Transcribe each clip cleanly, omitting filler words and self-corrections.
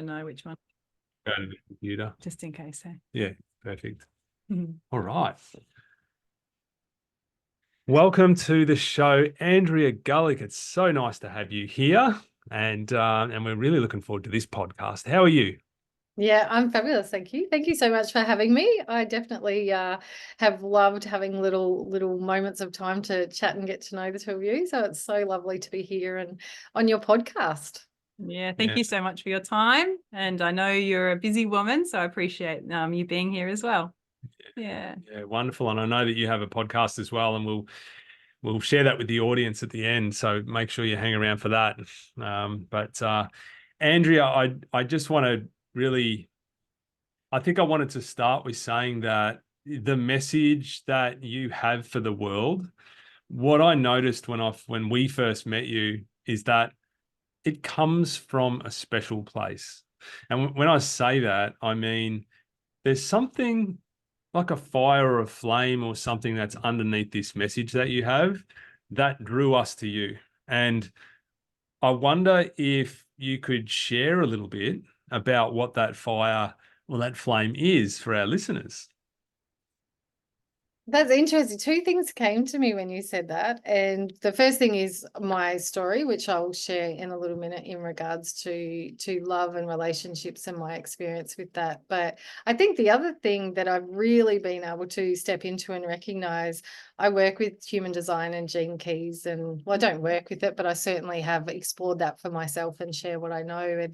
know which one. Go to the computer. Just in case. Yeah, perfect. Mm-hmm. All right. Welcome to the show, Andrea Gullick. It's so nice to have you here, and we're really looking forward to this podcast. How are you? Yeah, I'm fabulous. Thank you. Thank you so much for having me. I definitely have loved having little moments of time to chat and get to know the two of you. So it's so lovely to be here and on your podcast. Yeah, thank you so much for your time. And I know you're a busy woman, so I appreciate you being here as well. Yeah, Wonderful. And I know that you have a podcast as well, and we'll share that with the audience at the end. So make sure you hang around for that. But Andrea, I just want to really, I think I wanted to start with saying that the message that you have for the world, what I noticed when we first met you is that it comes from a special place. And when I say that, I mean, there's something like a fire or a flame or something that's underneath this message that you have that drew us to you. And I wonder if you could share a little bit about what that fire or that flame is for our listeners. That's interesting. Two things came to me when you said that. And the first thing is my story, which I'll share in a little minute in regards to love and relationships and my experience with that. But I think the other thing that I've really been able to step into and recognize, I work with human design and gene keys, and well, I don't work with it, but I certainly have explored that for myself and share what I know.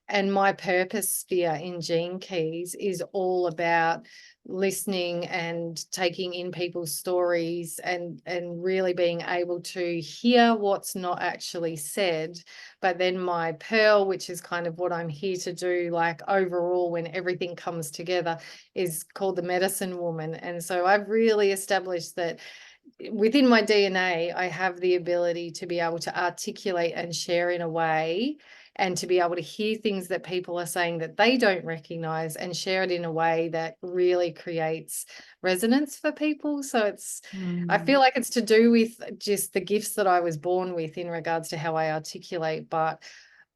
And my purpose sphere in Gene Keys is all about listening and taking in people's stories and really being able to hear what's not actually said. But then my pearl, which is kind of what I'm here to do, like overall when everything comes together, is called the medicine woman. And so I've really established that within my DNA, I have the ability to be able to articulate and share in a way, and to be able to hear things that people are saying that they don't recognize and share it in a way that really creates resonance for people. So I feel like it's to do with just the gifts that I was born with in regards to how I articulate, but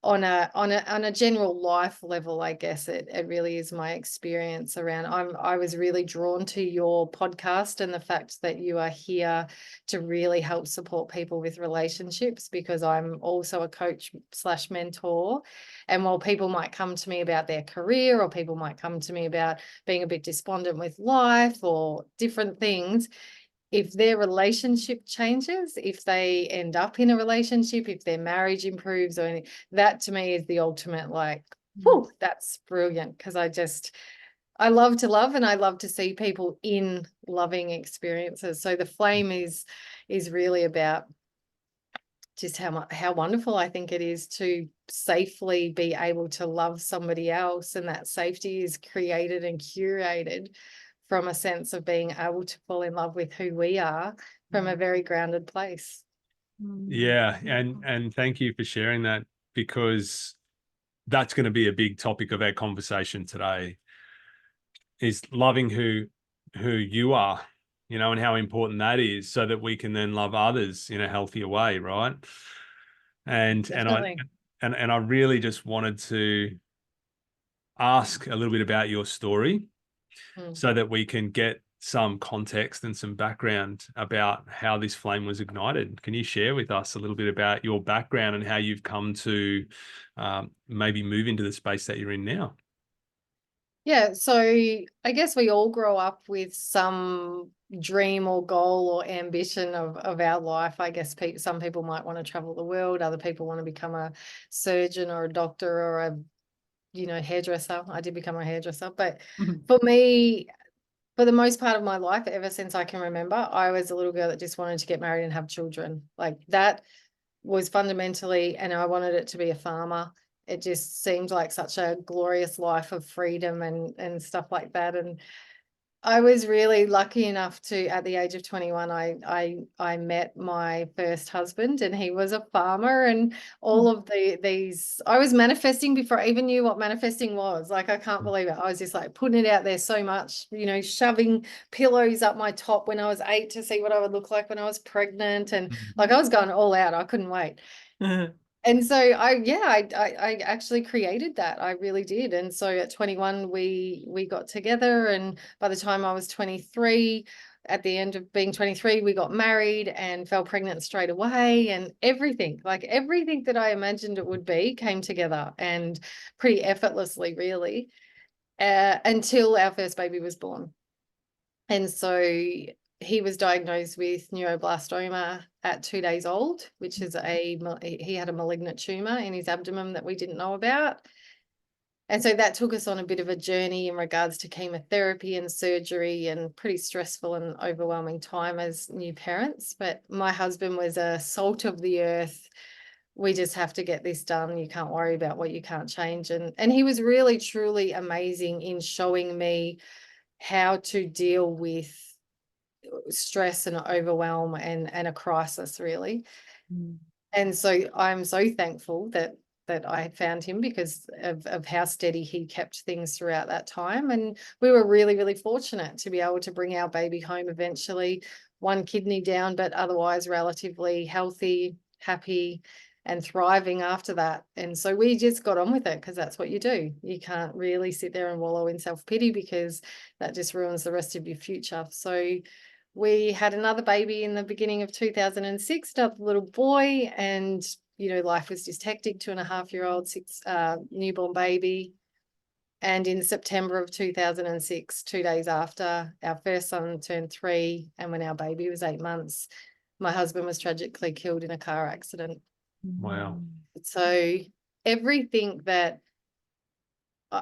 on a general life level, I guess it really is my experience around. I was really drawn to your podcast and the fact that you are here to really help support people with relationships, because I'm also a coach / mentor. And while people might come to me about their career, or people might come to me about being a bit despondent with life or different things, if their relationship changes, if they end up in a relationship, if their marriage improves, or anything, that to me is the ultimate, like, whew, that's brilliant. Because I love to love, and I love to see people in loving experiences. So the flame is really about just how wonderful I think it is to safely be able to love somebody else. And that safety is created and curated from a sense of being able to fall in love with who we are from a very grounded place. Yeah, and thank you for sharing that, because that's going to be a big topic of our conversation today, is loving who you are, and how important that is, so that we can then love others in a healthier way, right? And I really just wanted to ask a little bit about your story, so that we can get some context and some background about how this flame was ignited. Can you share with us a little bit about your background and how you've come to maybe move into the space that you're in now? Yeah, so I guess we all grow up with some dream or goal or ambition of our life. I guess some people might want to travel the world. Other people want to become a surgeon or a doctor or a hairdresser. I did become a hairdresser. But for me, for the most part of my life, ever since I can remember, I was a little girl that just wanted to get married and have children. Like, that was fundamentally, and I wanted it to be a farmer. It just seemed like such a glorious life of freedom and stuff like that. And I was really lucky enough to, at the age of 21, I met my first husband, and he was a farmer, and all of these, I was manifesting before I even knew what manifesting was. Like, I can't believe it. I was just like putting it out there so much, shoving pillows up my top when I was 8 to see what I would look like when I was pregnant. And like, I was going all out. I couldn't wait. And so I actually created that. I really did. And so at 21, we got together, and by the time I was 23, at the end of being 23, we got married and fell pregnant straight away, and everything, like everything that I imagined it would be came together, and pretty effortlessly, really, until our first baby was born. And so he was diagnosed with neuroblastoma at 2 days old, which is he had a malignant tumor in his abdomen that we didn't know about. And so that took us on a bit of a journey in regards to chemotherapy and surgery, and pretty stressful and overwhelming time as new parents. But my husband was a salt of the earth. We just have to get this done. You can't worry about what you can't change. And he was really, truly amazing in showing me how to deal with stress and overwhelm and a crisis, really. And so I'm so thankful that I found him, because of how steady he kept things throughout that time. And we were really, really fortunate to be able to bring our baby home eventually, one kidney down, but otherwise relatively healthy, happy, and thriving after that. And so we just got on with it, because that's what you do. You can't really sit there and wallow in self-pity, because that just ruins the rest of your future. So we had another baby in the beginning of 2006, another little boy, and life was just hectic. 2.5-year-old, newborn baby. And in September of 2006, 2 days after our first son turned 3, and when our baby was 8 months, my husband was tragically killed in a car accident. Wow. So everything that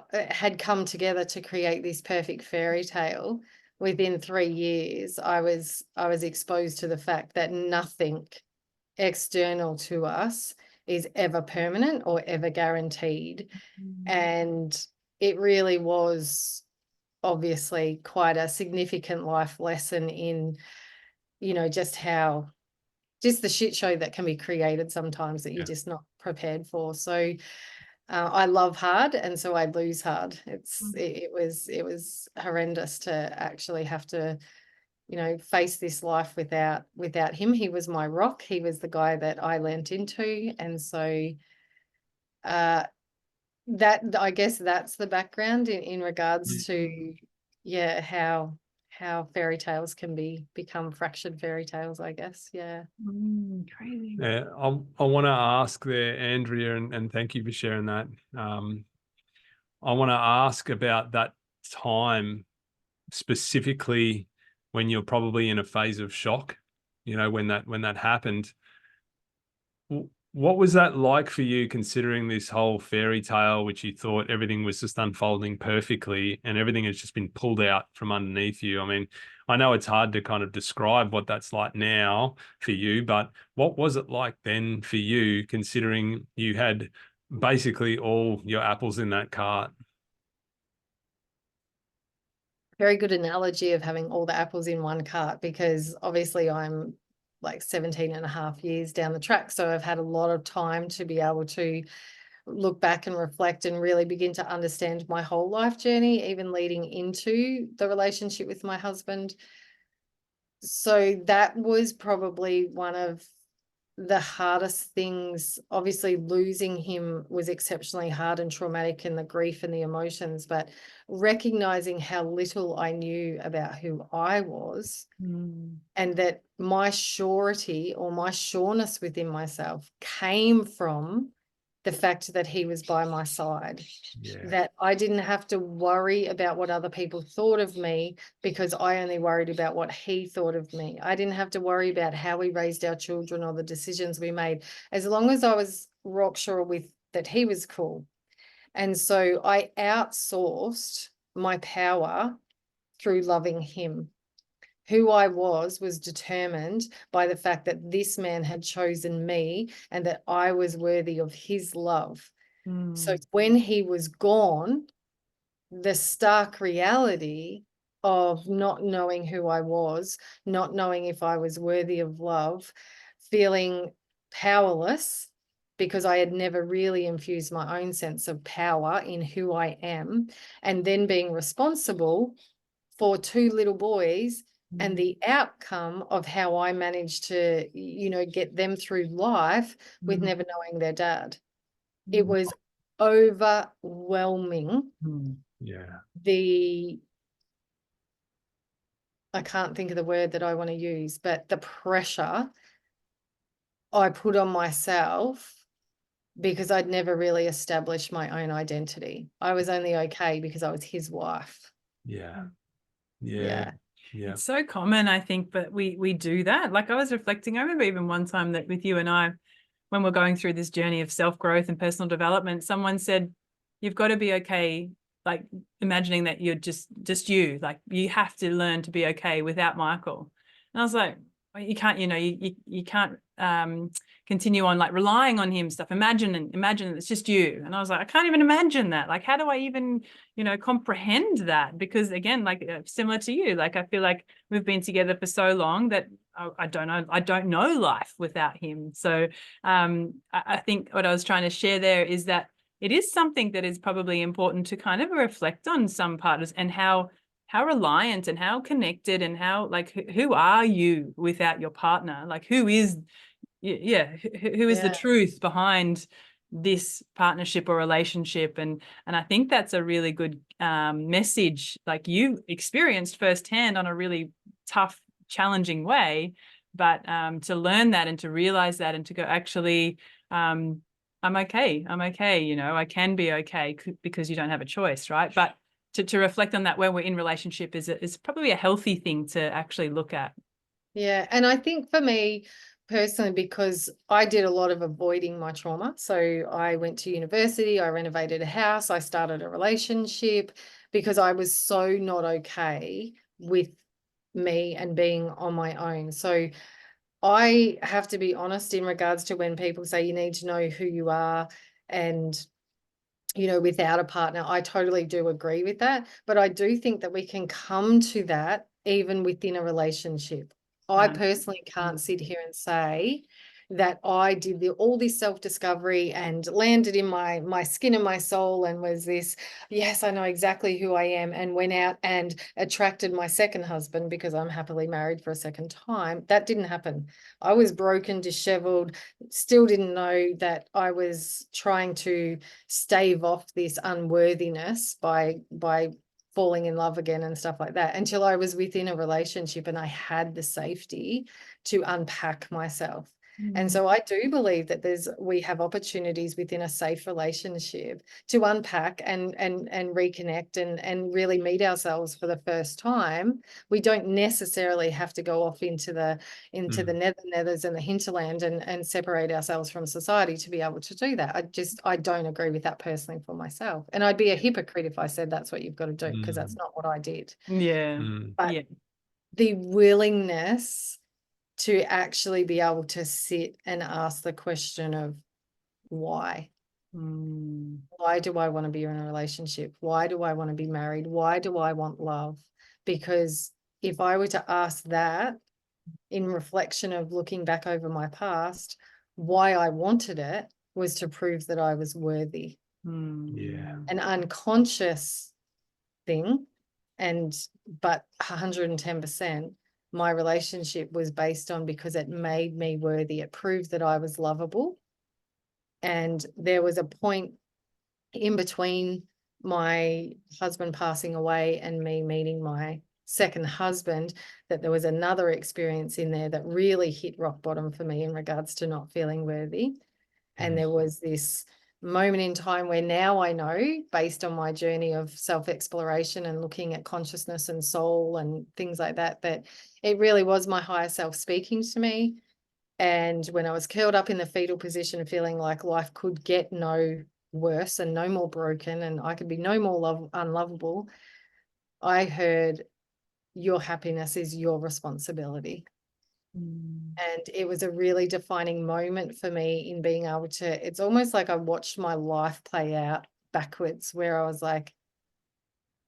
had come together to create this perfect fairy tale, within 3 years, I was exposed to the fact that nothing external to us is ever permanent or ever guaranteed. And it really was obviously quite a significant life lesson in, just the shit show that can be created sometimes, that you're just not prepared for. So I love hard, and so I lose hard. It was horrendous to actually have to, face this life without him. He was my rock. He was the guy that I leant into. And so that, I guess that's the background in regards to how fairy tales can become fractured fairy tales, I guess. Crazy. Yeah, I want to ask there, Andrea, and thank you for sharing that. I want to ask about that time, specifically when you're probably in a phase of shock, when that happened. What was that like for you, considering this whole fairy tale, which you thought everything was just unfolding perfectly, and everything has just been pulled out from underneath you? I mean, I know it's hard to kind of describe what that's like now for you, but what was it like then for you, considering you had basically all your apples in that cart? Very good analogy of having all the apples in one cart, because obviously I'm like 17.5 years down the track. So I've had a lot of time to be able to look back and reflect and really begin to understand my whole life journey, even leading into the relationship with my husband. So that was probably one of the hardest things. Obviously, losing him was exceptionally hard and traumatic, and the grief and the emotions, but recognizing how little I knew about who I was, and that my surety or my sureness within myself came from the fact that he was by my side, that I didn't have to worry about what other people thought of me, because I only worried about what he thought of me. I didn't have to worry about how we raised our children or the decisions we made, as long as I was rock sure with that he was cool. And so I outsourced my power through loving him. Who I was determined by the fact that this man had chosen me, and that I was worthy of his love. So when he was gone, the stark reality of not knowing who I was, not knowing if I was worthy of love, feeling powerless, because I had never really infused my own sense of power in who I am, and then being responsible for 2 little boys And the outcome of how I managed to, get them through life with never knowing their dad. It was overwhelming. Yeah. I can't think of the word that I want to use, but the pressure I put on myself because I'd never really established my own identity. I was only okay because I was his wife. Yeah. Yeah. It's so common, I think, but we do that. Like I was reflecting, I remember even one time that with you and I, when we're going through this journey of self-growth and personal development, someone said, you've got to be okay, like imagining that you're just you, like you have to learn to be okay without Michael. And I was like, well, you can't, you can't continue on like relying on him stuff. Imagine it's just you. And I was like, I can't even imagine that. Like, how do I even, comprehend that? Because again, like similar to you, like I feel like we've been together for so long that I don't know life without him. So I think what I was trying to share there is that it is something that is probably important to kind of reflect on some partners and how reliant and how connected and how like who are you without your partner? Like who is who is the truth behind this partnership or relationship? And I think that's a really good message, like you experienced firsthand on a really tough, challenging way, but to learn that and to realize that and to go, actually I'm okay, I can be okay, because you don't have a choice, right? But to reflect on that when we're in relationship is probably a healthy thing to actually look at. Yeah. And I think for me personally, because I did a lot of avoiding my trauma. So I went to university, I renovated a house, I started a relationship because I was so not okay with me and being on my own. So I have to be honest in regards to when people say you need to know who you are and without a partner, I totally do agree with that. But I do think that we can come to that even within a relationship. I personally can't sit here and say that I did all this self-discovery and landed in my skin and my soul and was this, yes, I know exactly who I am, and went out and attracted my second husband because I'm happily married for a second time. That didn't happen. I was broken, disheveled, still didn't know that I was trying to stave off this unworthiness by falling in love again and stuff like that, until I was within a relationship and I had the safety to unpack myself. And so I do believe that we have opportunities within a safe relationship to unpack and reconnect and really meet ourselves for the first time. We don't necessarily have to go off into the nethers and the hinterland and separate ourselves from society to be able to do that. I don't agree with that personally for myself. And I'd be a hypocrite if I said that's what you've got to do, because that's not what I did. But the willingness to actually be able to sit and ask the question of why. Why do I want to be in a relationship? Why do I want to be married? Why do I want love? Because if I were to ask that in reflection of looking back over my past, why I wanted it was to prove that I was worthy. An unconscious thing, but 110%. My relationship was based on because it made me worthy. It proved that I was lovable. And there was a point in between my husband passing away and me meeting my second husband that there was another experience in there that really hit rock bottom for me in regards to not feeling worthy. And there was this moment in time where now I know, based on my journey of self-exploration and looking at consciousness and soul and things like that, that it really was my higher self speaking to me. And when I was curled up in the fetal position, feeling like life could get no worse and no more broken and I could be no more unlovable, I heard, your happiness is your responsibility. And it was a really defining moment for me in being able to, it's almost like I watched my life play out backwards, where I was like,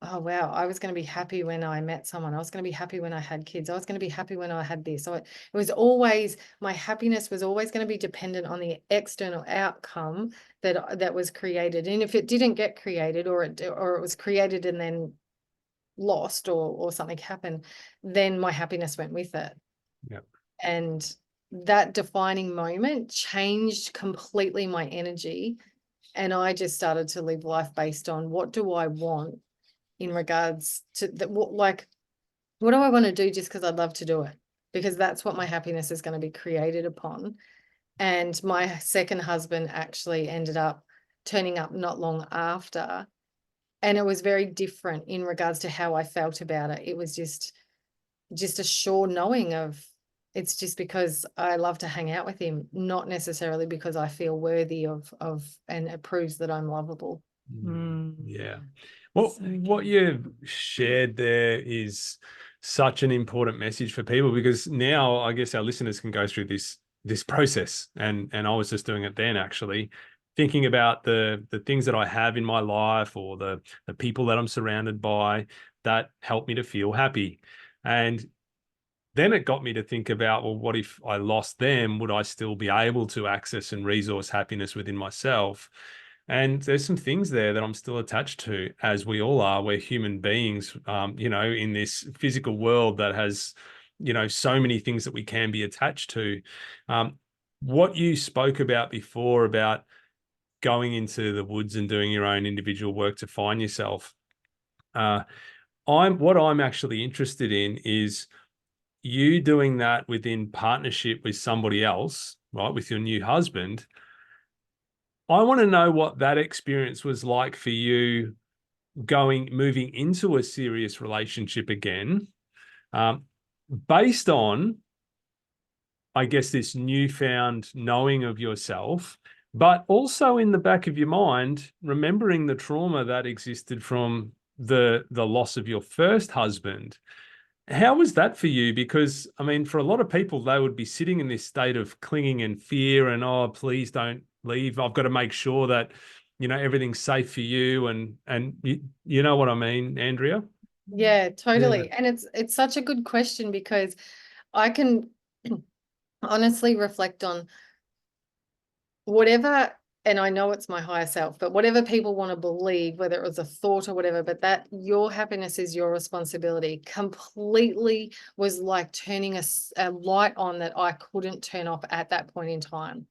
oh, wow, I was going to be happy when I met someone. I was going to be happy when I had kids. I was going to be happy when I had this. So it was always, my happiness was always going to be dependent on the external outcome that was created. And if it didn't get created, or it was created and then lost or something happened, then my happiness went with it. Yep. And that defining moment changed completely my energy. And I just started to live life based on, what do I want in regards to that? What do I want to do just because I'd love to do it? Because that's what my happiness is going to be created upon. And my second husband actually ended up turning up not long after. And it was very different in regards to how I felt about it. It was just a sure knowing of, it's just because I love to hang out with him, not necessarily because I feel worthy of and it proves that I'm lovable. Yeah. Well, what you've shared there is such an important message for people, because now I guess our listeners can go through this process. And I was just doing it then, actually, thinking about the things that I have in my life, or the people that I'm surrounded by that help me to feel happy. And then it got me to think about, well, what if I lost them? Would I still be able to access and resource happiness within myself? And there's some things there that I'm still attached to, as we all are. We're human beings, in this physical world that has, so many things that we can be attached to. What you spoke about before, about going into the woods and doing your own individual work to find yourself. What I'm actually interested in is you doing that within partnership with somebody else, right? With your new husband. I want to know what that experience was like for you, moving into a serious relationship again, based on, I guess, this newfound knowing of yourself, but also in the back of your mind, remembering the trauma that existed from the loss of your first husband. How was that for you? Because, I mean, for a lot of people, they would be sitting in this state of clinging and fear and, oh, please don't leave. I've got to make sure that, everything's safe for you. And you know what I mean, Andrea? Yeah, totally. Yeah. And it's such a good question, because I can honestly reflect on whatever, and I know it's my higher self, but whatever people want to believe, whether it was a thought or whatever, but that your happiness is your responsibility, completely was like turning a light on that I couldn't turn off at that point in time.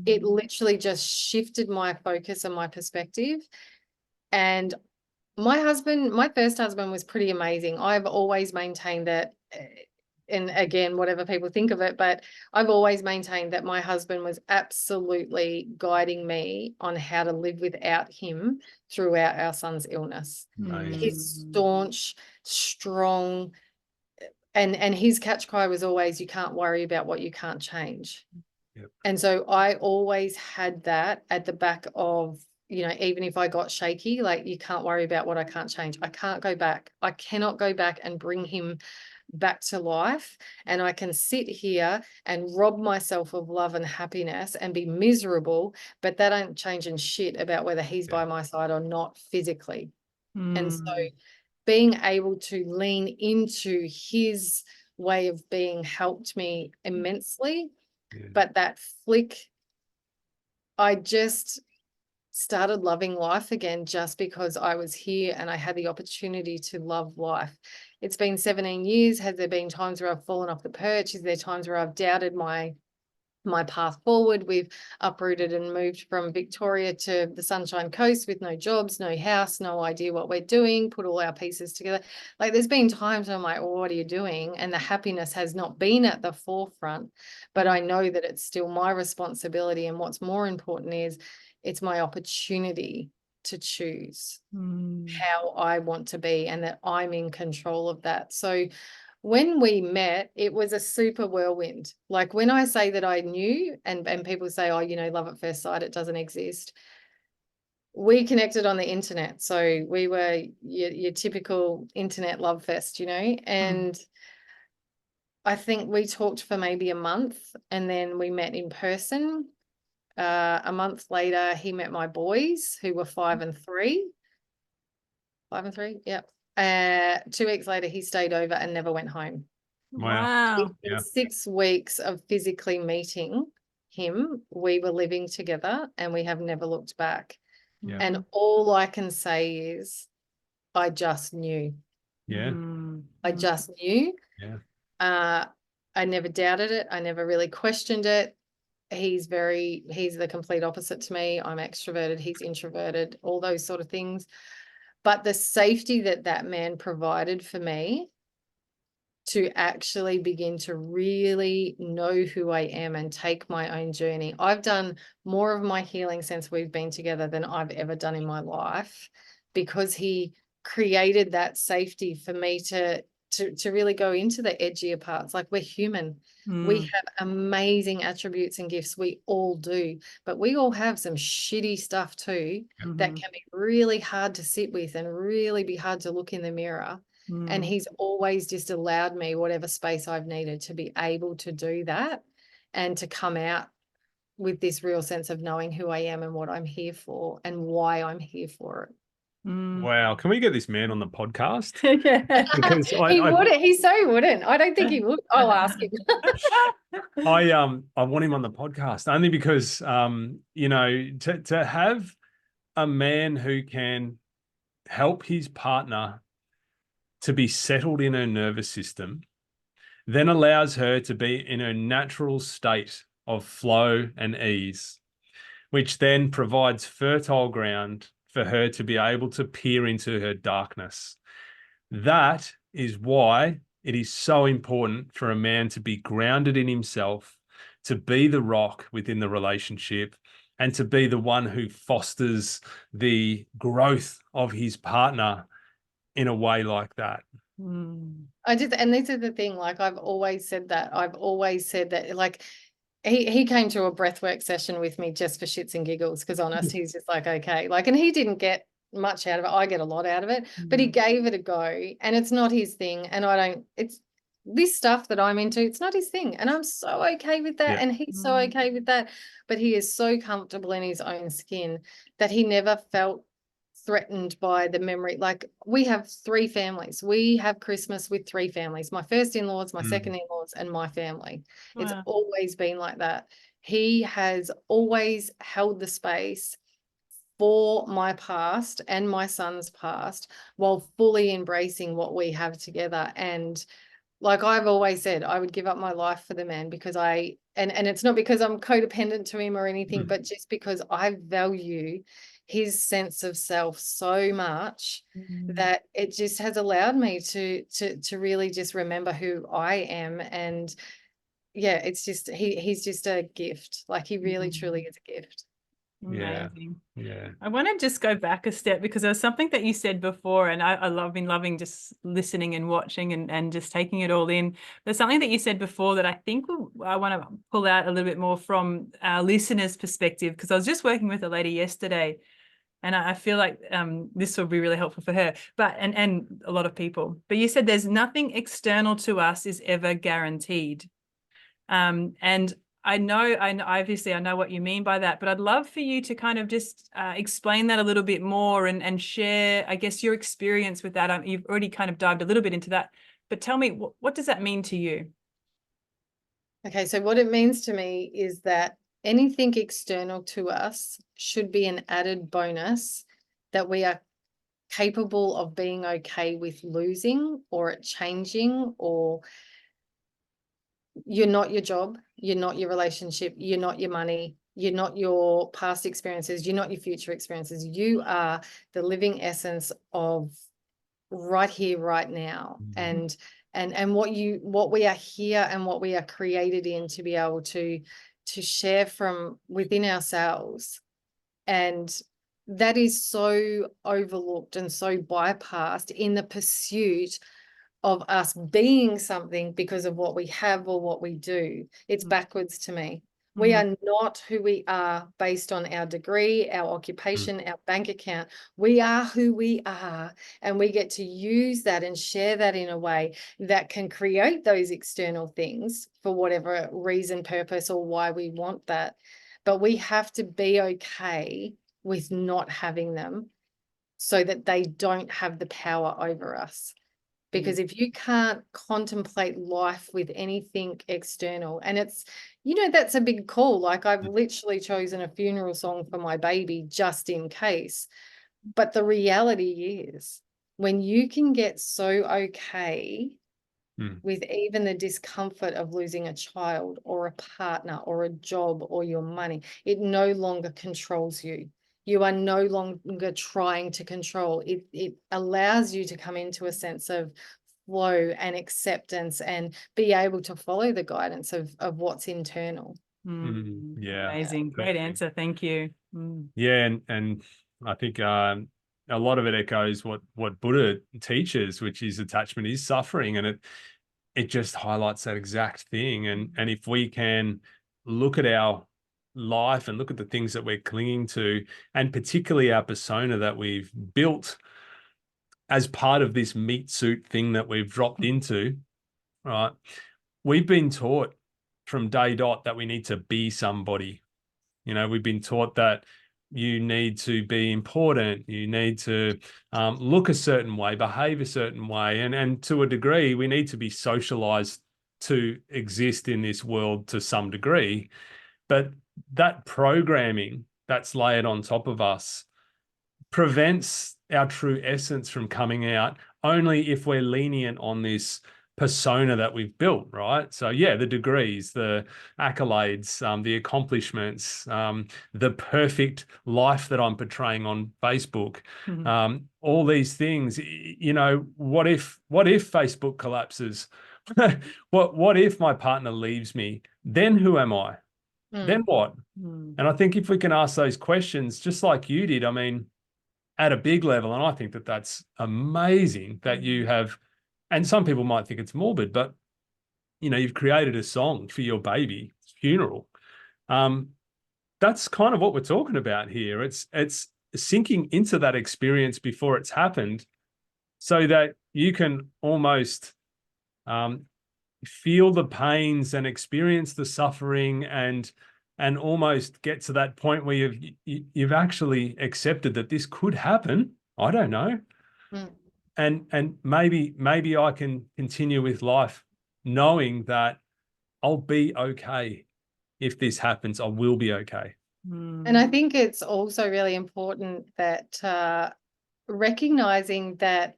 It literally just shifted my focus and my perspective. And my first husband was pretty amazing. I've always maintained that, and again, whatever people think of it, but I've always maintained that my husband was absolutely guiding me on how to live without him throughout our son's illness. Nice. He's staunch, strong, and his catch cry was always, you can't worry about what you can't change. Yep. And so I always had that at the back of, even if I got shaky, like, you can't worry about what I can't change. I can't go back. I cannot go back and bring him back to life. And I can sit here and rob myself of love and happiness and be miserable, but that ain't changing shit about whether he's by my side or not physically. And so being able to lean into his way of being helped me immensely. Yeah. But that flick, I just started loving life again, just because I was here and I had the opportunity to love life. It's been 17 years. Has there been times where I've fallen off the perch? Is there times where I've doubted my path forward? We've uprooted and moved from Victoria to the Sunshine Coast with no jobs, no house, no idea what we're doing, put all our pieces together. Like, there's been times I'm like, well, what are you doing? And the happiness has not been at the forefront, but I know that it's still my responsibility. And what's more important is it's my opportunity to choose how I want to be, and that I'm in control of that. So when we met, it was a super whirlwind. Like, when I say that I knew, and people say, oh, love at first sight, it doesn't exist. We connected on the internet. So we were your typical internet love fest, and I think we talked for maybe a month, and then we met in person. A month later, he met my boys, who were 5 and 3. 5 and 3, yep. 2 weeks later, he stayed over and never went home. Wow. In 6 weeks of physically meeting him, we were living together, and we have never looked back. Yeah. And all I can say is, I just knew. Yeah. I just knew. Yeah. I never doubted it. I never really questioned it. He's the complete opposite to me. I'm extroverted. He's introverted, all those sort of things. But the safety that that man provided for me to actually begin to really know who I am and take my own journey. I've done more of my healing since we've been together than I've ever done in my life, because he created that safety for me to really go into the edgier parts. Like, we're human. We have amazing attributes and gifts. We all do, but we all have some shitty stuff too that can be really hard to sit with and really be hard to look in the mirror. And he's always just allowed me whatever space I've needed to be able to do that and to come out with this real sense of knowing who I am and what I'm here for and why I'm here for it. Wow. Can we get this man on the podcast? Yeah. Because He wouldn't. He so wouldn't. I don't think he would. I'll ask him. I want him on the podcast only because you know, to have a man who can help his partner to be settled in her nervous system, then allows her to be in her natural state of flow and ease, which then provides fertile ground for her to be able to peer into her darkness. That is why it is so important for a man to be grounded in himself, to be the rock within the relationship, and to be the one who fosters the growth of his partner in a way like that. And this is the thing, like, I've always said that, like, he came to a breathwork session with me just for shits and giggles, because honest, he's just like, okay, like, and he didn't get much out of it. I get a lot out of it, but he gave it a go, and it's not his thing. And it's this stuff that I'm into, it's not his thing. And I'm so okay with that. Yeah. And he's so okay with that. But he is so comfortable in his own skin that he never felt threatened by the memory. Like, we have 3 families. We have Christmas with 3 families: my first in-laws, my second in-laws, and my family. It's always been like that. He has always held the space for my past and my son's past while fully embracing what we have together. And like I've always said, I would give up my life for the man, because and it's not because I'm codependent to him or anything, but just because I value his sense of self so much that it just has allowed me to really just remember who I am. And yeah, it's just he's just a gift. Like, he really truly is a gift. Amazing. Yeah. I want to just go back a step, because there was something that you said before, and I been loving just listening and watching and just taking it all in. There's something that you said before that I think I want to pull out a little bit more from our listeners' perspective, because I was just working with a lady yesterday, and I feel like this will be really helpful for her, but and a lot of people. But you said there's nothing external to us is ever guaranteed. And I know obviously I know what you mean by that, but I'd love for you to kind of just explain that a little bit more and share, I guess, your experience with that. You've already kind of dived a little bit into that, but tell me, what does that mean to you? Okay, so what it means to me is that anything external to us should be an added bonus that we are capable of being okay with losing or it changing. Or you're not your job, you're not your relationship, you're not your money, you're not your past experiences, you're not your future experiences. You are the living essence of right here, right now. And what we are here and what we are created in to be able to share from within ourselves. And that is so overlooked and so bypassed in the pursuit of us being something because of what we have or what we do. It's backwards to me. We are not who we are based on our degree, our occupation, our bank account. We are who we are, and we get to use that and share that in a way that can create those external things for whatever reason, purpose, or why we want that. But we have to be okay with not having them so that they don't have the power over us. Because if you can't contemplate life with anything external, and it's, that's a big call. Like, I've literally chosen a funeral song for my baby just in case. But the reality is when you can get so okay Mm. with even the discomfort of losing a child or a partner or a job or your money, it no longer controls you. You are no longer trying to control. It allows you to come into a sense of flow and acceptance and be able to follow the guidance of what's internal. Yeah. Amazing. Great Perfect. answer. Thank you. Yeah, and I think a lot of it echoes what Buddha teaches, which is attachment is suffering, and it just highlights that exact thing. And if we can look at our life and look at the things that we're clinging to, and particularly our persona that we've built as part of this meat suit thing that we've dropped into, right? We've been taught from day dot that we need to be somebody. We've been taught that you need to be important, you need to look a certain way, behave a certain way, and to a degree, we need to be socialized to exist in this world to some degree. But that programming that's layered on top of us prevents our true essence from coming out only if we're lenient on this persona that we've built, right? So yeah, the degrees, the accolades, the accomplishments, the perfect life that I'm portraying on Facebook, all these things. What if Facebook collapses? What if my partner leaves me? Then who am I? Then what? And I think if we can ask those questions, just like you did, I mean, at a big level, and I think that that's amazing that you have. And some people might think it's morbid, but you've created a song for your baby's funeral. That's kind of what we're talking about here. It's sinking into that experience before it's happened, so that you can almost feel the pains and experience the suffering and almost get to that point where you've actually accepted that this could happen. I don't know. And maybe I can continue with life knowing that I'll be okay. If this happens, I will be okay. And I think it's also really important that recognizing that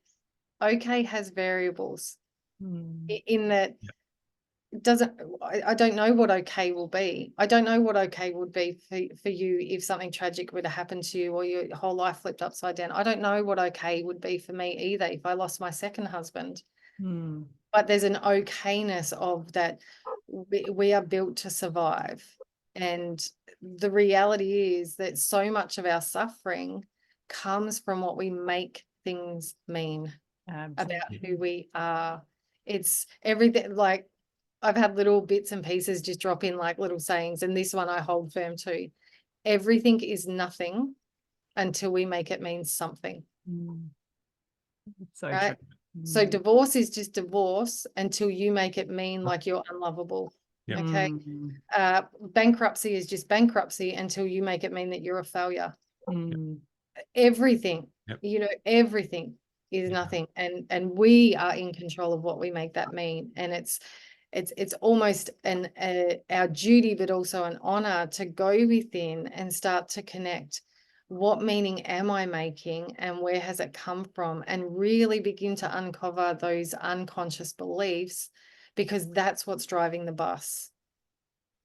okay has variables in that I don't know what okay will be. I don't know what okay would be for you if something tragic were to happen to you or your whole life flipped upside down. I don't know what okay would be for me either if I lost my second husband. But there's an okayness of that we are built to survive. And the reality is that so much of our suffering comes from what we make things mean. Absolutely. About who we are. It's everything. Like I've had little bits and pieces just drop in like little sayings, and this one I hold firm to. Everything is nothing until we make it mean something. So right? true. So divorce is just divorce until you make it mean like you're unlovable. Yep. Okay. Bankruptcy is just bankruptcy until you make it mean that you're a failure. Everything, Yep. Everything is nothing. And we are in control of what we make that mean. And it's almost our duty, but also an honor to go within and start to connect. What meaning am I making and where has it come from? And really begin to uncover those unconscious beliefs, because that's what's driving the bus,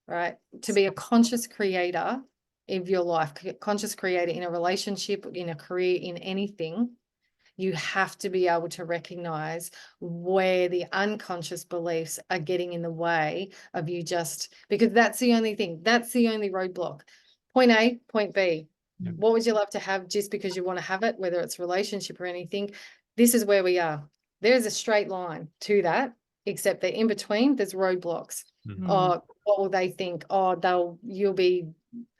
right? To be a conscious creator of your life, conscious creator in a relationship, in a career, in anything, you have to be able to recognize where the unconscious beliefs are getting in the way of you, just because that's the only thing, that's the only roadblock. Point A, point B. What would you love to have just because you want to have it, whether it's relationship or anything? This is where we are. There is a straight line to that, except that in between there's roadblocks. Oh, what will they think? Oh, you'll be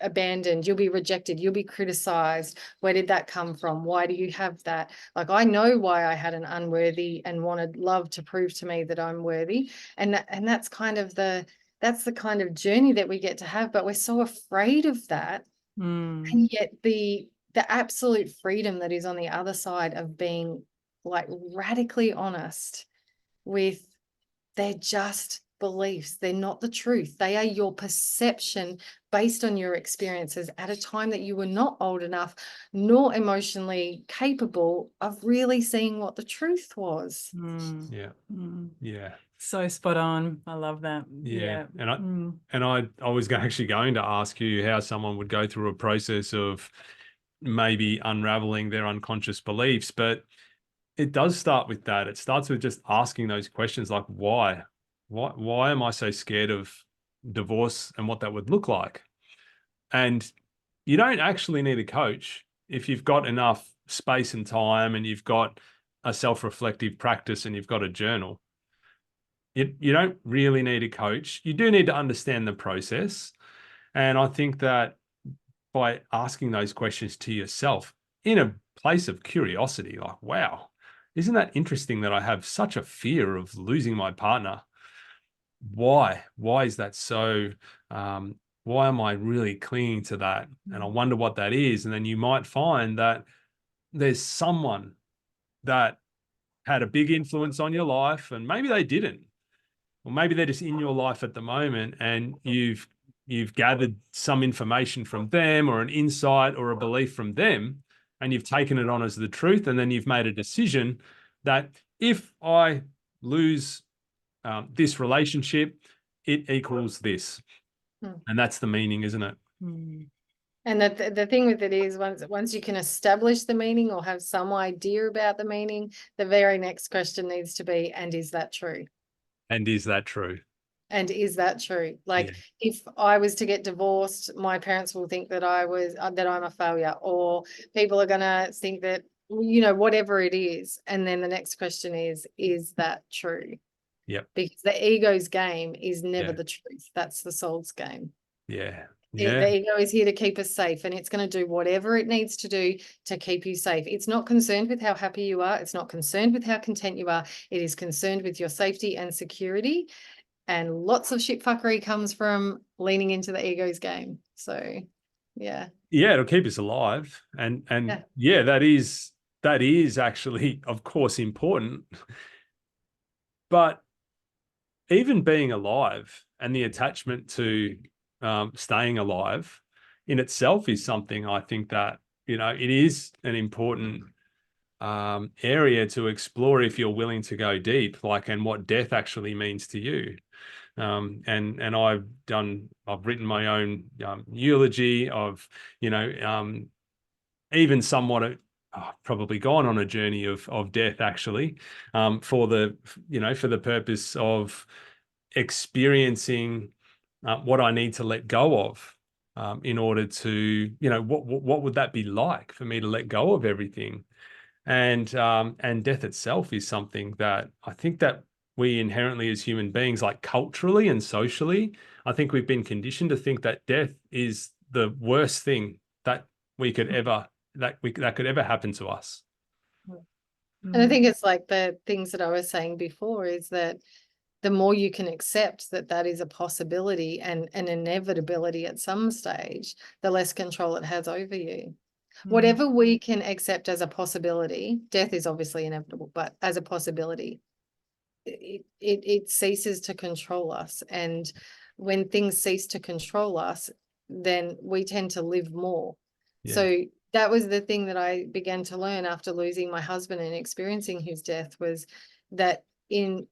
abandoned, you'll be rejected, you'll be criticized. Where did that come from? Why do you have that? Like, I know why I had an unworthy and wanted love to prove to me that I'm worthy. And that's kind of that's the kind of journey that we get to have, but we're so afraid of that. And yet the absolute freedom that is on the other side of being like radically honest with they're just beliefs. They're not the truth. They are your perception based on your experiences at a time that you were not old enough nor emotionally capable of really seeing what the truth was. Yeah. Yeah. So spot on. I love that. Yeah. Yeah. And I was actually going to ask you how someone would go through a process of maybe unraveling their unconscious beliefs, but it does start with that. It starts with just asking those questions like, why? Why am I so scared of divorce and what that would look like? And you don't actually need a coach if you've got enough space and time and you've got a self-reflective practice and you've got a journal. You don't really need a coach. You do need to understand the process. And I think that by asking those questions to yourself in a place of curiosity, like, wow, isn't that interesting that I have such a fear of losing my partner? Why? Why is that so? Why am I really clinging to that? And I wonder what that is. And then you might find that there's someone that had a big influence on your life, and maybe they didn't. Or maybe they're just in your life at the moment, and you've gathered some information from them or an insight or a belief from them, and you've taken it on as the truth. And then you've made a decision that if I lose this relationship, it equals this. And that's the meaning, isn't it? And the thing with it is once you can establish the meaning or have some idea about the meaning, the very next question needs to be, and is that true? And is that true? And is that true? Like, if I was to get divorced, my parents will think that that I'm a failure, or people are going to think that, whatever it is. And then the next question is that true? Yep. Because the ego's game is never the truth. That's the soul's game. Yeah. The ego is here to keep us safe, and it's going to do whatever it needs to do to keep you safe. It's not concerned with how happy you are. It's not concerned with how content you are. It is concerned with your safety and security. And lots of shit fuckery comes from leaning into the ego's game. So, yeah. Yeah, it'll keep us alive. And that is actually, of course, important. But even being alive and the attachment to staying alive in itself is something I think that, it is an important area to explore if you're willing to go deep, and what death actually means to you. And I've written my own eulogy of, even somewhat probably gone on a journey of death actually, for the purpose of experiencing what I need to let go of, in order to, what would that be like for me to let go of everything? And death itself is something that I think that we inherently as human beings, like culturally and socially, I think we've been conditioned to think that death is the worst thing that we could ever that could ever happen to us. And I think it's like the things that I was saying before is that the more you can accept that that is a possibility and an inevitability at some stage, the less control it has over you. Whatever we can accept as a possibility, death is obviously inevitable, but as a possibility, it ceases to control us. And when things cease to control us, then we tend to live more. Yeah. So that was the thing that I began to learn after losing my husband and experiencing his death, was that in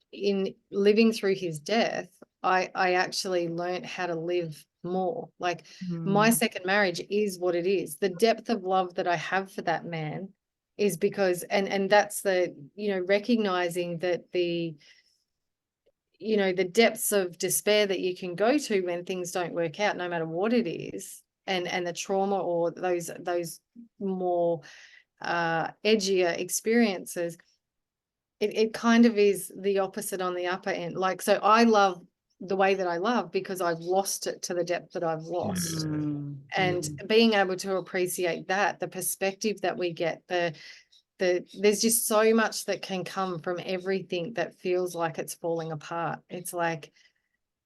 living through his death, I actually learned how to live more. Like, my second marriage is what it is. The depth of love that I have for that man is because, and that's the, recognizing that the depths of despair that you can go to when things don't work out, no matter what it is, and the trauma or those more edgier experiences, it kind of is the opposite on the upper end. Like, so I love the way that I love because I've lost it to the depth that I've lost. And being able to appreciate that, the perspective that we get, there's just so much that can come from everything that feels like it's falling apart. It's like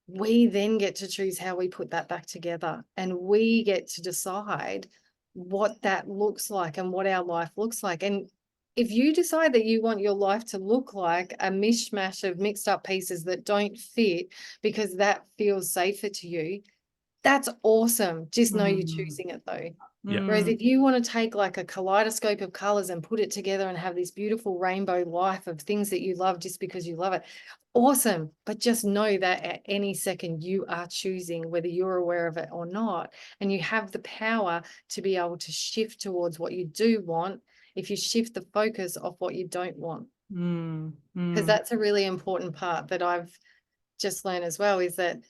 we then get to choose how we put that back together, and we get to decide what that looks like and what our life looks like. And if you decide that you want your life to look like a mishmash of mixed up pieces that don't fit because that feels safer to you, that's awesome. Just know you're choosing it though. Yeah. Whereas if you want to take like a kaleidoscope of colors and put it together and have this beautiful rainbow life of things that you love just because you love it, awesome. But just know that at any second you are choosing whether you're aware of it or not. And you have the power to be able to shift towards what you do want if you shift the focus off what you don't want. Because that's a really important part that I've just learned as well, is that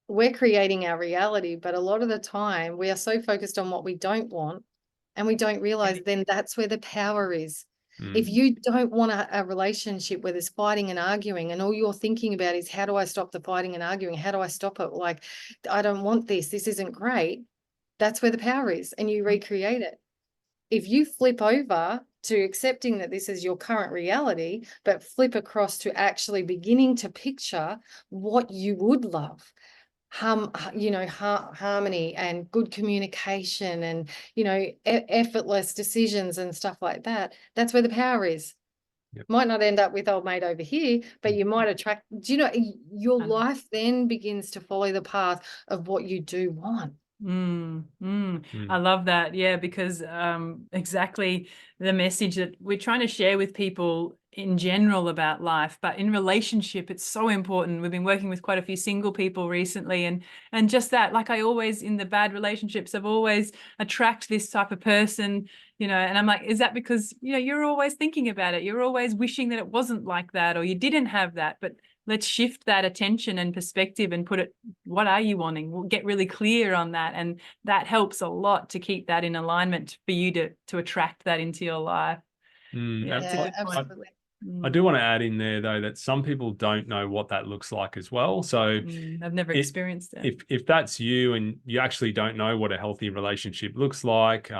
we're creating our reality, but a lot of the time we are so focused on what we don't want and we don't realize then that's where the power is. If you don't want a relationship where there's fighting and arguing and all you're thinking about is how do I stop the fighting and arguing? How do I stop it? Like, I don't want this. This isn't great. That's where the power is, and you recreate it. If you flip over to accepting that this is your current reality, but flip across to actually beginning to picture what you would love, harmony and good communication and, effortless decisions and stuff like that, that's where the power is. Yep. Might not end up with old mate over here, but you might attract, your life then begins to follow the path of what you do want. I love that. Yeah, because exactly the message that we're trying to share with people in general about life, but in relationship, it's so important. We've been working with quite a few single people recently, and just that, like I always, in the bad relationships, I've always attract this type of person, and I'm like, is that because, you're always thinking about it? You're always wishing that it wasn't like that, or you didn't have that, but let's shift that attention and perspective and put it, what are you wanting? We'll get really clear on that. And that helps a lot to keep that in alignment for you to attract that into your life. Yeah, it's a good point. Absolutely. I do want to add in there though that some people don't know what that looks like as well. So I've never experienced it. If that's you and you actually don't know what a healthy relationship looks like,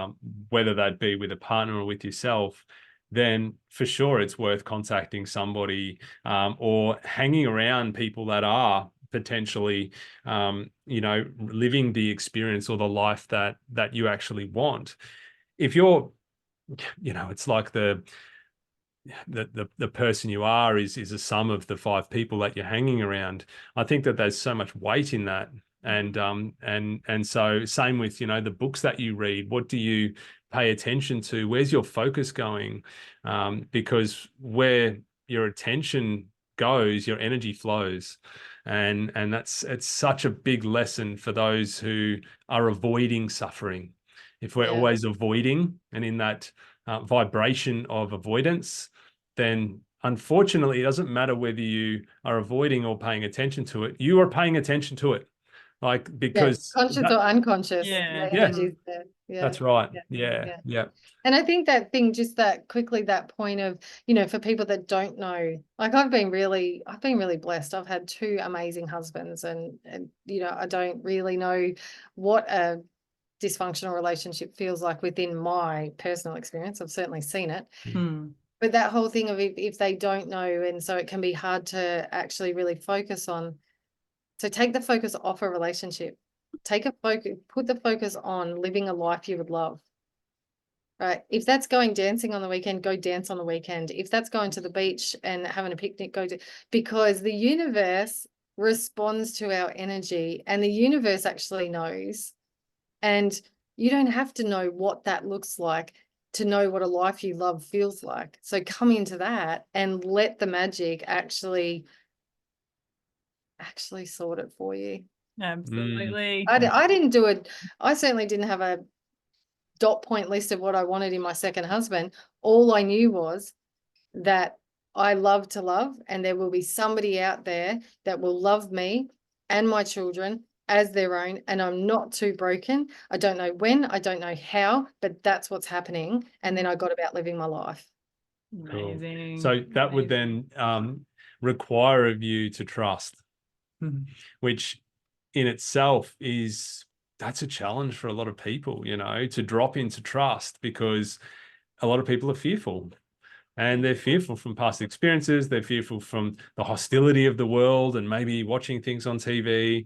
whether that be with a partner or with yourself, then for sure it's worth contacting somebody or hanging around people that are potentially, living the experience or the life that you actually want. If you're, it's like the person you are is a sum of the 5 people that you're hanging around. I think that there's so much weight in that. And so same with, the books that you read. What do you pay attention to? Where's your focus going? Because where your attention goes, your energy flows. And it's such a big lesson for those who are avoiding suffering. If we're always avoiding and in that vibration of avoidance, then unfortunately, it doesn't matter whether you are avoiding or paying attention to it. You are paying attention to it, because conscious or unconscious. That's right. Yeah. And I think that thing, just that quickly, that point of, for people that don't know, like I've been really blessed. I've had 2 amazing husbands, and I don't really know what a dysfunctional relationship feels like within my personal experience. I've certainly seen it. But that whole thing of if they don't know, and so it can be hard to actually really focus on. So take the focus off a relationship. Put the focus on living a life you would love. Right. If that's going dancing on the weekend, go dance on the weekend. If that's going to the beach and having a picnic, because the universe responds to our energy, and the universe actually knows. And you don't have to know what that looks like to know what a life you love feels like. So come into that and let the magic actually sort it for you. Absolutely. I didn't do it. I certainly didn't have a dot point list of what I wanted in my second husband. All I knew was that I love to love, and there will be somebody out there that will love me and my children as their own, and I'm not too broken. I don't know when, I don't know how, but that's what's happening. And then I got about living my life. Amazing. Cool. So that would then require of you to trust, which in itself that's a challenge for a lot of people, to drop into trust, because a lot of people are fearful. And they're fearful from past experiences. They're fearful from the hostility of the world and maybe watching things on TV,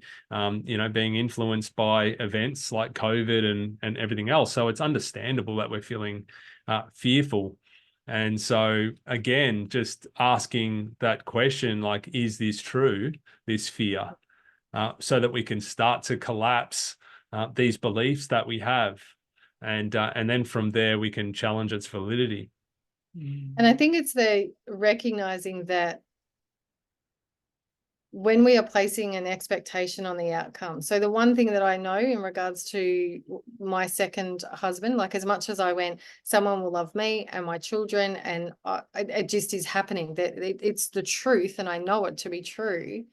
being influenced by events like COVID and everything else. So it's understandable that we're feeling fearful. And so again, just asking that question, like, is this true, this fear, so that we can start to collapse these beliefs that we have. And then from there, we can challenge its validity. And I think it's the recognizing that when we are placing an expectation on the outcome. So the one thing that I know in regards to my second husband, like as much as I went, someone will love me and my children, and it just is happening, that it's the truth and I know it to be true.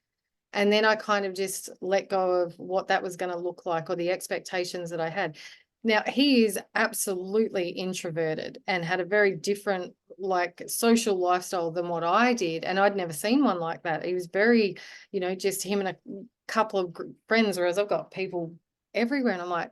And then I kind of just let go of what that was going to look like, or the expectations that I had. Now, he is absolutely introverted and had a very different, like, social lifestyle than what I did. And I'd never seen one like that. He was very, just him and a couple of friends, whereas I've got people everywhere. And I'm like,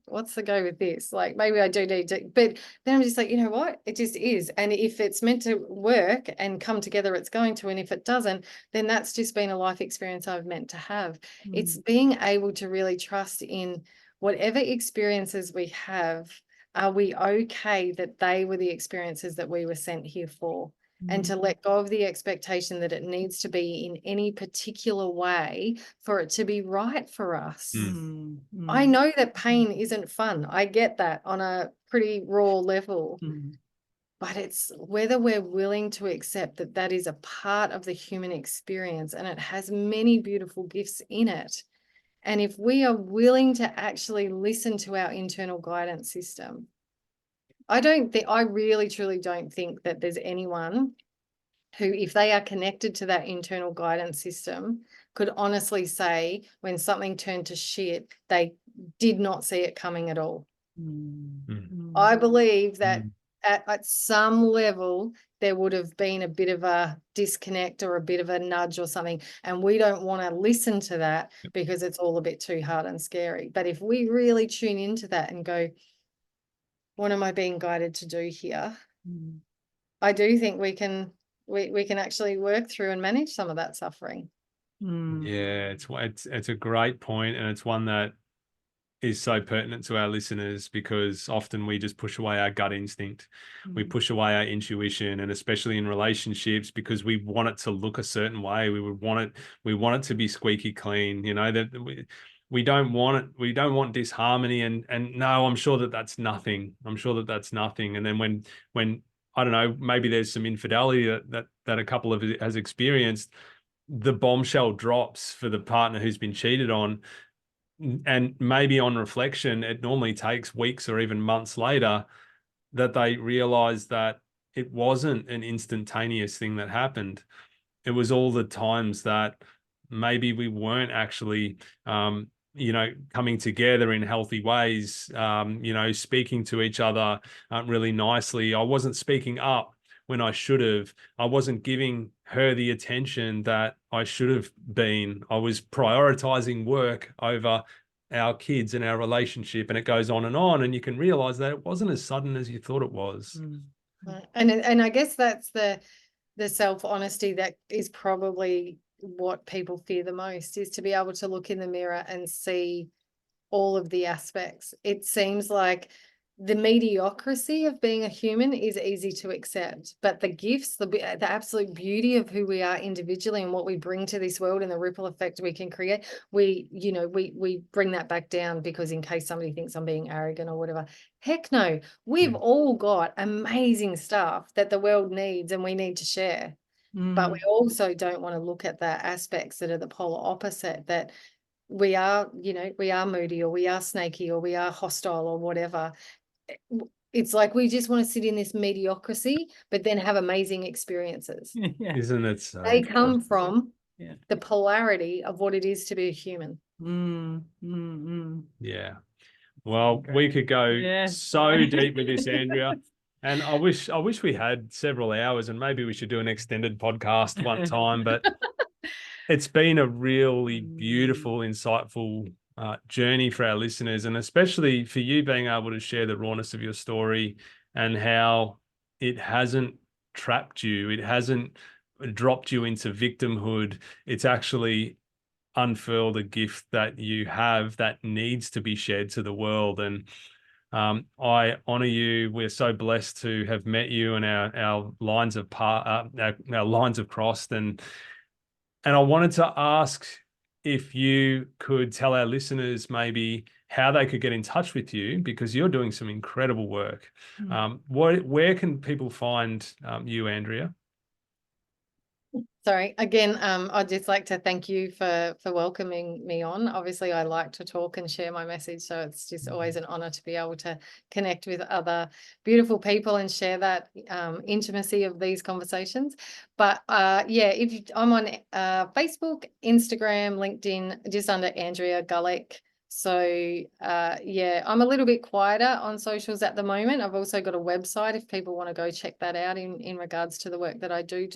what's the go with this? Like, maybe I do need to, but then I'm just like, you know what? It just is. And if it's meant to work and come together, it's going to. And if it doesn't, then that's just been a life experience I've meant to have. It's being able to really trust in whatever experiences we have. Are we okay that they were the experiences that we were sent here for? And to let go of the expectation that it needs to be in any particular way for it to be right for us. I know that pain isn't fun. I get that on a pretty raw level. But it's whether we're willing to accept that that is a part of the human experience, and it has many beautiful gifts in it. And if we are willing to actually listen to our internal guidance system, I really truly don't think that there's anyone who, if they are connected to that internal guidance system, could honestly say when something turned to shit, they did not see it coming at all. I believe that at some level, there would have been a bit of a disconnect or a bit of a nudge or something. And we don't want to listen to that because it's all a bit too hard and scary. But if we really tune into that and go, what am I being guided to do here? I do think we can actually work through and manage some of that suffering. Yeah, it's a great point, and it's one that is so pertinent to our listeners, because often we just push away our gut instinct. We push away our intuition, and especially in relationships, because we want it to look a certain way. We want it to be squeaky clean, that we don't want it. We don't want disharmony. And no, I'm sure that that's nothing. And then when I don't know, maybe there's some infidelity that a couple of it has experienced, the bombshell drops for the partner who's been cheated on. And maybe on reflection, it normally takes weeks or even months later that they realize that it wasn't an instantaneous thing that happened. It was all the times that maybe we weren't actually, coming together in healthy ways, speaking to each other really nicely. I wasn't speaking up when I should have. I wasn't giving her the attention that I should have been. I was prioritizing work over our kids and our relationship, and it goes on, and you can realize that it wasn't as sudden as you thought it was. And I guess that's the self-honesty that is probably what people fear the most, is to be able to look in the mirror and see all of the aspects. It seems like the mediocrity of being a human is easy to accept, but the gifts, the absolute beauty of who we are individually and what we bring to this world and the ripple effect we can create, we bring that back down, because in case somebody thinks I'm being arrogant or whatever, heck no, we've all got amazing stuff that the world needs and we need to share. But we also don't want to look at the aspects that are the polar opposite, that we are moody, or we are snaky, or we are hostile, or whatever. It's like we just want to sit in this mediocrity, but then have amazing experiences. Isn't it so? They come from the polarity of what it is to be a human. Yeah. Well, we could go so deep with this, Andrea. And I wish we had several hours, and maybe we should do an extended podcast one time, but it's been a really beautiful, insightful journey for our listeners, and especially for you being able to share the rawness of your story and how it hasn't trapped you. It hasn't dropped you into victimhood. It's actually unfurled a gift that you have that needs to be shared to the world. And I honor you. We're so blessed to have met you, and our lines of our lines have crossed. And I wanted to ask if you could tell our listeners maybe how they could get in touch with you, because you're doing some incredible work. Where can people find you, Andrea? Sorry, again, I'd just like to thank you for welcoming me on. Obviously, I like to talk and share my message, so it's just always an honor to be able to connect with other beautiful people and share that intimacy of these conversations. But yeah, I'm on Facebook, Instagram, LinkedIn, just under Andrea Gullick. So yeah, I'm a little bit quieter on socials at the moment. I've also got a website if people want to go check that out in regards to the work that I do.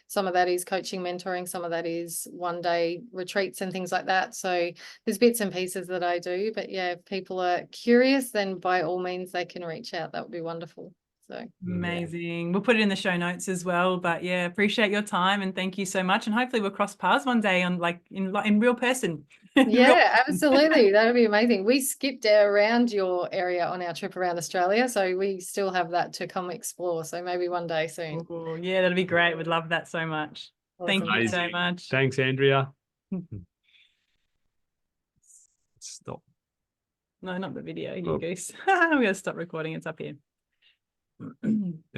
Some of that is coaching, mentoring, some of that is one-day retreats and things like that. So there's bits and pieces that I do. But yeah, if people are curious, then by all means they can reach out. That would be wonderful. So amazing. We'll put it in the show notes as well. But yeah, appreciate your time and thank you so much. And hopefully we'll cross paths one day on in real person. yeah, absolutely. That would be amazing. We skipped around your area on our trip around Australia, so we still have that to come explore. So maybe one day soon. Oh, yeah, that'd be great. We'd love that so much. Thank Awesome. you so Amazing. much. Thanks, Andrea. Stop. No, not the video, you goose. We gotta stop recording. It's up here.